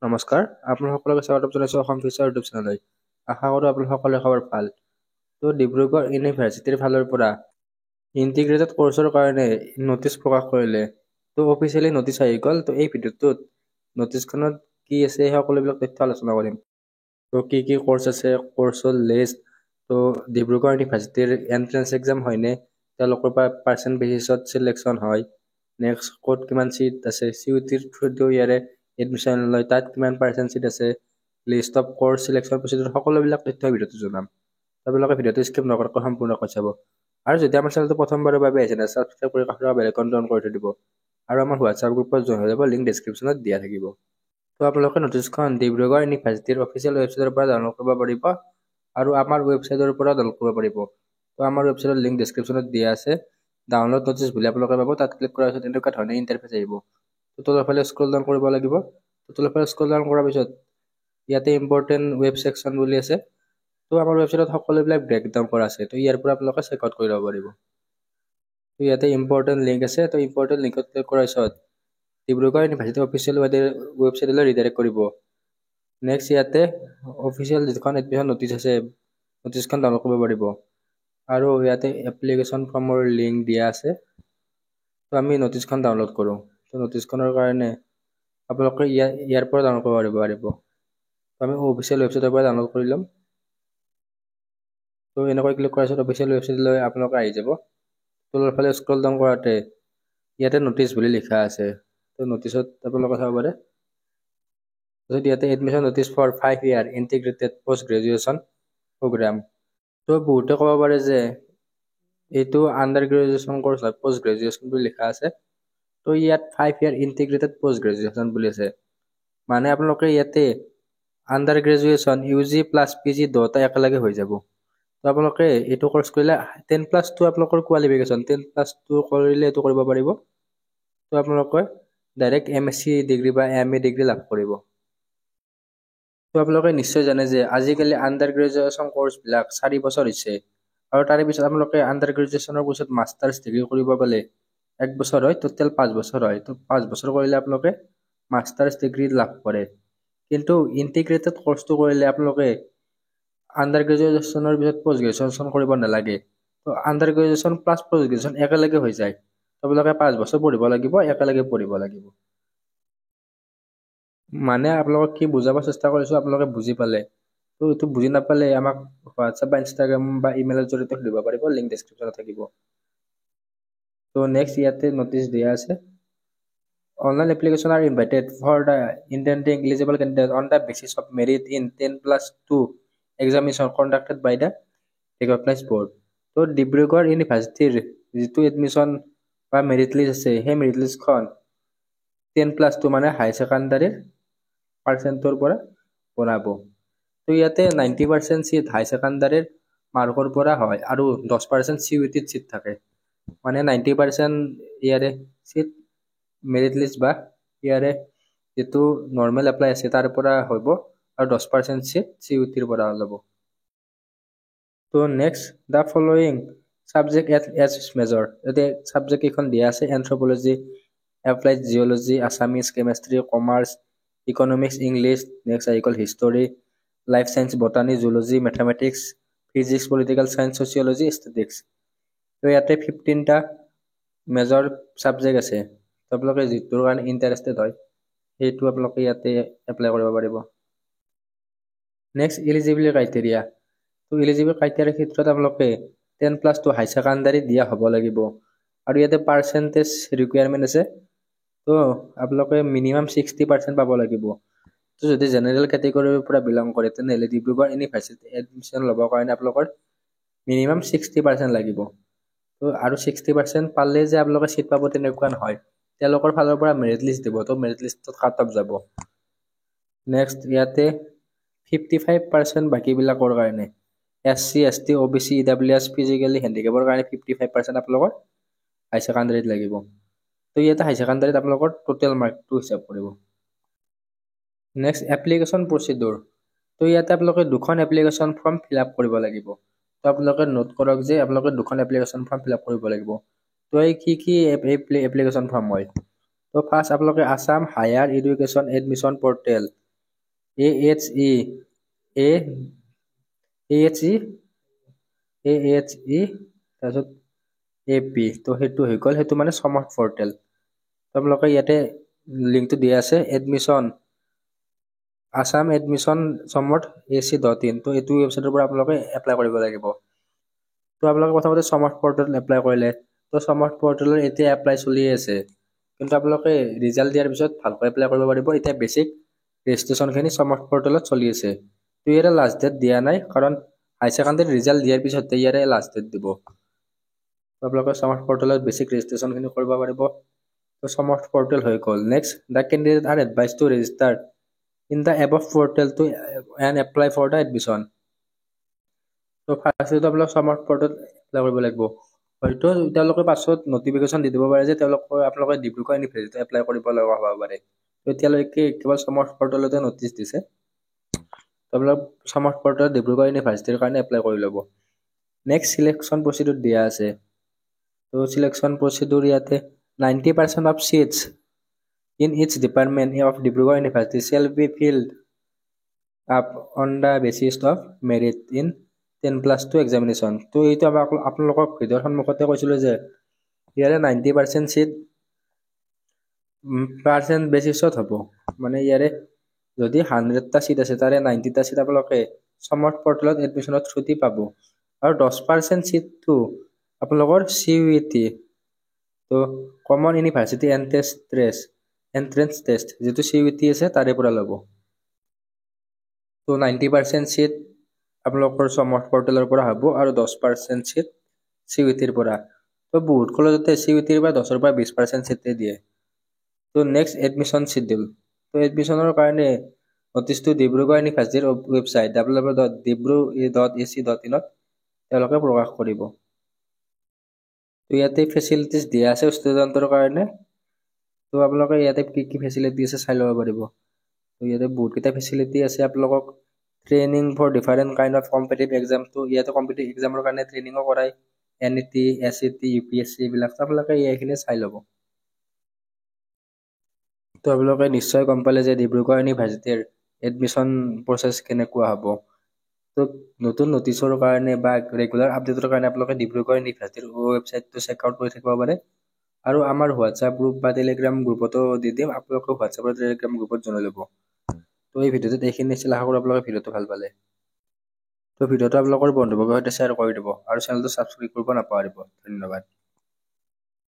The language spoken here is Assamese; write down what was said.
নমস্কাৰ, আপোনালোকক স্বাগতম জনাইছোঁ অসম ফিচাৰ ইউটিউব চেনেললৈ। আশা কৰোঁ আপোনালোকৰ খবৰ ভাল। তো ডিব্ৰুগড় ইউনিভাৰ্চিটিৰ ফালৰ পৰা ইণ্টিগ্ৰেটেড কোৰ্চৰ কাৰণে নটিচ প্ৰকাশ কৰিলে। তো অফিচিয়েলি নটিচ আহি গ'ল। তো এই ভিডিঅ'টোত নটিচখনত কি আছে সেই সকলোবিলাক তথ্য আলোচনা কৰিম। তো কি কোৰ্চ আছে, কোৰ্চৰ লিষ্ট, তো ডিব্ৰুগড় ইউনিভাৰ্চিটিৰ এণ্ট্ৰেন্স এক্সাম হয়নে, তেওঁলোকৰ পৰা পাৰ্চেণ্ট বেচিছত চিলেকশ্যন হয়, নেক্সট ক'ত কিমান চিট আছে, CUETৰ থ্ৰুটো ইয়াৰে এডমিশ্যন লয়, তাত কিমান পাৰ্চেণ্ট চিট আছে, list of course selection procedure, সকলোবিলাক তথ্য ভিডিঅ'টো জনাম। আপোনালোকে ভিডিঅ'টো স্কিপ নকৰাকৈ সম্পূৰ্ণকৈ চাব। আৰু যদি আমাৰ চেনেলটো প্ৰথমবাৰৰ বাবে আহিছে ছাবস্ক্ৰাইব কৰি কাষৰ বেল আইকনটো অন কৰি থৈ দিব। আৰু আমাৰ হোৱাটছআপ গ্ৰুপত জইন হৈ যাব, লিংক ডেছক্ৰিপশ্যনত দিয়া থাকিব। তো আপোনালোকে নটিচখন ডিব্ৰুগড় ইউনিভাৰ্চিটিৰ অফিচিয়েল ৱেবছাইটৰ পৰা ডাউনলোড কৰিব পাৰিব আৰু আমাৰ ৱেবছাইটৰ পৰা ডাউনলোড কৰিব পাৰিব। তো আমাৰ ৱেবছাইটৰ লিংক ডেছক্ৰিপশ্যনত দিয়া আছে। ডাউনলোড নটিচ বুলি আপোনালোকে পাব, তাত ক্লিক কৰাৰ পিছত এনেকুৱা ধৰণে ইণ্টাৰফেচ আহিব। তো তলৰফালে স্ক্ৰল ডাউন কৰিব লাগিব। তো তলৰফালে স্ক্ৰল ডাউন কৰাৰ পিছত ইয়াতে ইম্পৰ্টেণ্ট ৱেব ছেকশ্যন বুলি আছে। তো আমাৰ ৱেবছাইটত সকলোবিলাক ব্ৰেকডাউন কৰা আছে। তো ইয়াৰ পৰা আপোনালোকে চেক আউট কৰি ল'ব পাৰিব। তো ইয়াতে ইম্পৰ্টেণ্ট লিংক আছে। তো ইম্পৰ্টেণ্ট লিংকত ক্লিক কৰাৰ পিছত ডিব্ৰুগড় ইউনিভাৰ্চিটি অফিচিয়েল ৱেবছাইটলৈ ৰিডাইৰেক্ট কৰিব। নেক্সট ইয়াতে অফিচিয়েল যিখন এডমিশ্যন নটিচ আছে, নটিচখন ডাউনলোড কৰিব পাৰিব। আৰু ইয়াতে এপ্লিকেশ্যন ফৰ্মৰ লিংক দিয়া আছে। তো আমি নটিচখন ডাউনলোড কৰোঁ। তো নটিচখনৰ কাৰণে আপোনালোকে ইয়াৰ পৰা ডাউনলোড কৰিব পাৰিব। তো আমি অফিচিয়েল ৱেবছাইটৰ পৰা ডাউনলোড কৰি ল'ম। তো এনেকৈ ক্লিক কৰাৰ পিছত অফিচিয়েল ৱেবছাইটলৈ আপোনালোকে আহি যাব। তলৰ ফালে স্ক্ৰল ডাউন কৰাতে ইয়াতে নটিচ বুলি লিখা আছে। তো নটিচত আপোনালোকে চাব পাৰে। তাৰপিছত ইয়াতে admission notice for 5 year integrated post graduation program. তো বহুতে ক'ব পাৰে যে এইটো আণ্ডাৰ গ্ৰেজুৱেশ্যন কৰ্চ হয়, পষ্ট গ্ৰেজুৱেশ্যন বুলি লিখা আছে। তো ইয়াত 5 year ইণ্টিগ্ৰেটেড পষ্ট গ্ৰেজুৱেশ্যন বুলি আছে। মানে আপোনালোকে ইয়াতে under graduation UG plus PG দুটা একেলগে হৈ যাব। তো আপোনালোকে এইটো কৰ্চ কৰিলে 10+2 আপোনালোকৰ কোৱালিফিকেশ্যন, 10+2 কৰিলে এইটো কৰিব পাৰিব। তো আপোনালোকে ডাইৰেক্ট MSc ডিগ্ৰী বা MA ডিগ্ৰী লাভ কৰিব। তো আপোনালোকে নিশ্চয় জানে যে আজিকালি আণ্ডাৰ গ্ৰেজুৱেশ্যন কৰ্চবিলাক 4 বছৰ হৈছে। আৰু তাৰে পিছত আপোনালোকে আণ্ডাৰ গ্ৰেজুৱেশ্যনৰ পিছত মাষ্টাৰ্ছ ডিগ্ৰী কৰিব গ'লে 1 বছৰ হয়, টোটেল 5 বছৰ হয়। তো 5 বছৰ কৰিলে আপোনালোকে মাষ্টাৰ্ছ ডিগ্ৰী লাভ কৰে। কিন্তু ইণ্টিগ্ৰেটেড কৰ্চটো কৰিলে আপোনালোকে আণ্ডাৰ গ্ৰেজুৱেশ্যনৰ পিছত পষ্ট গ্ৰেজুৱেশ্যন কৰিব নালাগে। তো under graduation plus post graduation একেলগে হৈ যায়। আপোনালোকে 5 বছৰ পঢ়িব লাগিব, একেলগে পঢ়িব লাগিব। মানে আপোনালোকক কি বুজাব চেষ্টা কৰিছোঁ, আপোনালোকে বুজি পালে। তো এইটো বুজি নাপালে আমাক হোৱাটছআপ বা ইনষ্টাগ্ৰাম বা ইমেইলৰ জৰিয়তে সুধিব পাৰিব, লিংক ডেছক্ৰিপশ্যনত থাকিব। তো নেক্সট ইয়াতে নটিচ দিয়া আছে। Online applications are invited for the intending eligible candidate on the basis of merit in 10+2 examination conducted by the recognized board. তো ডিব্ৰুগড় ইউনিভাৰ্চিটিৰ যিটো এডমিশ্যন বা মেৰিট লিষ্ট আছে, সেই মেৰিট লিষ্টখন 10+2 মানে হাই ছেকেণ্ডাৰীৰ পাৰ্চেণ্টৰ পৰা বনাব। তো ইয়াতে 90% চিট হাই ছেকেণ্ডাৰীৰ মাৰ্কৰ পৰা হয় আৰু 10% CUETত চিট থাকে। মানে 90% ইয়াৰে চিট মেৰিট লিষ্ট বা ইয়াৰে যিটো নৰ্মেল এপ্লাই আছে তাৰ পৰা হ'ব আৰু 10% চিট CUETৰ পৰা ল'ব। তো next the following subject as major, ইয়াতে ছাবজেক্ট কেইখন দিয়া আছে: anthropology, applied geology, Assamese, chemistry, commerce, economics, English, next আহি গ'ল history, life science, botany, zoology, mathematics, physics, political science, sociology, statistics. তো ইয়াতে 15টা মেজৰ ছাবজেক্ট আছে। তো আপোনালোকে যিটোৰ কাৰণে ইণ্টাৰেষ্টেড হয় সেইটো আপোনালোকে ইয়াতে এপ্লাই কৰিব পাৰিব। Next eligibility criteria. তো এলিজিবল ক্ৰাইটেৰিয়াৰ ক্ষেত্ৰত আপোনালোকে 10+2 হাই ছেকেণ্ডাৰী দিয়া হ'ব লাগিব। আৰু ইয়াতে পাৰ্চেণ্টেজ ৰিকুৱাৰমেণ্ট আছে। তো আপোনালোকে মিনিমাম 60% পাব লাগিব। তো যদি জেনেৰেল কেটেগৰীৰ পৰা বিলং কৰে তেনেহ'লে ডিব্ৰুগড় ইউনিভাৰ্চিটি এডমিশ্যন ল'বৰ কাৰণে আপোনালোকৰ মিনিমাম 60% লাগিব। তো আৰু 60% পালে যে আপোনালোকে চিট পাব তেনেকুৱা নহয়, তেওঁলোকৰ ফালৰ পৰা মেৰিট লিষ্ট দিব। তো মেৰিট লিষ্টত কাট অফ যাব। নেক্সট ইয়াতে 55% বাকীবিলাকৰ কাৰণে SC, ST, OBC, EWS, physically হেণ্ডিকেপৰ কাৰণে 55% আপোনালোকৰ হাই ছেকেণ্ডাৰীত লাগিব। তো ইয়াতে হাই ছেকেণ্ডাৰীত আপোনালোকৰ টোটেল মাৰ্কটো হিচাপ কৰিব। Next application procedure. তো ইয়াতে আপোনালোকে 2খন এপ্লিকেশ্যন ফৰ্ম ফিল আপ কৰিব লাগিব। তো আপোনালোকে নোট কৰক যে আপোনালোকে 2খন এপ্লিকেশ্যন ফৰ্ম ফিল আপ কৰিব লাগিব। তো এই কি এপ্লিকেশ্যন ফৰ্ম হয়? তো ফাৰ্ষ্ট আপোনালোকে Assam higher education admission portal AHE A AHE AHE তাৰপিছত AP তো সেইটো হৈ গ'ল, সেইটো মানে সমৰ্থ পৰ্টেল। আপোনালোকে ইয়াতে লিংকটো দিয়া আছে এডমিশ্যন আছাম এডমিশ্যন সমৰ্থ AC.in। তো এইটো ৱেবছাইটৰ পৰা আপোনালোকে এপ্লাই কৰিব লাগিব। তো আপোনালোকে প্ৰথমতে সমৰ্থ পৰ্টেল এপ্লাই কৰিলে, তো সমৰ্থ পৰ্টেলৰ এতিয়া এপ্লাই চলি আছে, কিন্তু আপোনালোকে ৰিজাল্ট দিয়াৰ পিছত ভালকৈ এপ্লাই কৰিব পাৰিব। এতিয়া বেছিক ৰেজিষ্ট্ৰেশ্যনখিনি সমৰ্থ পৰ্টেলত চলি আছে। তো ইয়াৰে লাষ্ট ডেট দিয়া নাই, কাৰণ হাই ছেকেণ্ডেৰী ৰিজাল্ট দিয়াৰ পিছতে ইয়াৰে লাষ্ট ডেট দিব। আপোনালোকে সমৰ্থ পৰ্টেলত বেছিক ৰেজিষ্ট্ৰেশ্যনখিনি কৰিব পাৰিব। তো সমৰ্থ পৰ্টেল হৈ গ'ল। Next, the candidate are advise to register in the above portal to and apply for the admission. তো ফাৰ্ষ্টটো আপোনালোকে সমৰ্থ পৰ্টেল এপ্লাই কৰিব লাগিব। হয়তো তেওঁলোকে পাছত নটিফিকেশ্যন দি দিব পাৰে যে আপোনালোকে ডিব্ৰুগড় ইউনিভাৰ্চিটিত এপ্লাই কৰিব লগা হ'ব পাৰে। তো এতিয়ালৈকে কেৱল সমৰ্থ পৰ্টেলতে নটিচ দিছে। আপোনালোক সমৰ্থ পৰ্টেলত ডিব্ৰুগড় ইউনিভাৰ্চিটিৰ কাৰণে এপ্লাই কৰি ল'ব। নেক্সট, চিলেকশ্যন প্ৰচিডিউৰ দিয়া আছে। তো চিলেকশ্যন প্ৰচিডিউৰ ইয়াতে 90% of seats in its department of Dibrugarh university shall be filled up on the basis of merit in 10+2 examination. তো এইটো আপোনালোকক ভিডিঅ'ৰ সন্মুখতে কৈছিলোঁ যে ইয়াৰে 90% চিট পাৰ্চেণ্ট বেচিছত হ'ব। মানে ইয়াৰে যদি 100টা চিট আছে, তাৰে 90টা চিট আপোনালোকে সমৰ্থ পৰ্টেলত এডমিশ্যনৰ থ্ৰুদি পাব। আৰু 10% চিটটো আপোনালোকৰ CUET, তো কমন ইউনিভাৰ্চিটি এণ্ট্ৰেন্স টেষ্ট যিটো CUET আছে তাৰে পৰা ল'ব। তো 90% চিট আপোনালোকৰ সমৰ্থ পৰ্টেলৰ পৰা হ'ব আৰু 10% চিট CUETৰ পৰা। তো বহুত কলেজতে CUETৰ পৰা 10ৰ পৰা 20% চিটে দিয়ে। তো নেক্সট, এডমিশ্যন চিডিউল। তো এডমিশ্যনৰ কাৰণে নটিচটো ডিব্ৰুগড় ইউনিভাৰ্চিটিৰ ৱেবছাইট www.dibru.ac.in তেওঁলোকে প্ৰকাশ কৰিব। তো ইয়াতে ফেচিলিটিজ দিয়া আছে ষ্টুডেণ্টৰ কাৰণে। তো আপোনালোকে ইয়াতে কি কি ফেচিলিটি আছে চাই ল'ব পাৰিব। তো ইয়াতে বহুতকেইটা ফেচিলিটি আছে। আপোনালোকক training for different kind of competitive exam, তো ইয়াতে কম্পিটিটিভ এক্সামৰ কাৰণে ট্ৰেইনিঙো কৰায়, NET, SET, UPSC এইবিলাক। তো আপোনালোকে এইখিনি চাই ল'ব। তো আপোনালোকে নিশ্চয় গম পালে যে ডিব্ৰুগড় ইউনিভাৰ্চিটিৰ এডমিশ্যন প্ৰচেছ কেনেকুৱা হ'ব। তো নতুন নটিচৰ কাৰণে বা ৰেগুলাৰ আপডেটৰ কাৰণে আপোনালোকে ডিব্ৰুগড় ইউনিভাৰ্চিটিৰ ৱেবছাইটটো চেক আউট কৰি থাকিব পাৰে। আৰু আমাৰ হোৱাটছআপ গ্ৰুপ বা টেলিগ্ৰাম গ্ৰুপতো দি দিম, আপোনালোকে হোৱাটছআপ আৰু টেলিগ্ৰাম গ্ৰুপত জনাই ল'ব। তো এই ভিডিঅ'টোত এইখিনি আছিল। আশা কৰোঁ আপোনালোকে ভিডিঅ'টো ভাল পালে। তো ভিডিঅ'টো আপোনালোকৰ বন্ধুবৰ্গৰ সৈতে শ্বেয়াৰ কৰি দিব আৰু চেনেলটো ছাবস্ক্ৰাইব কৰিব নাপাহৰিব। ধন্যবাদ।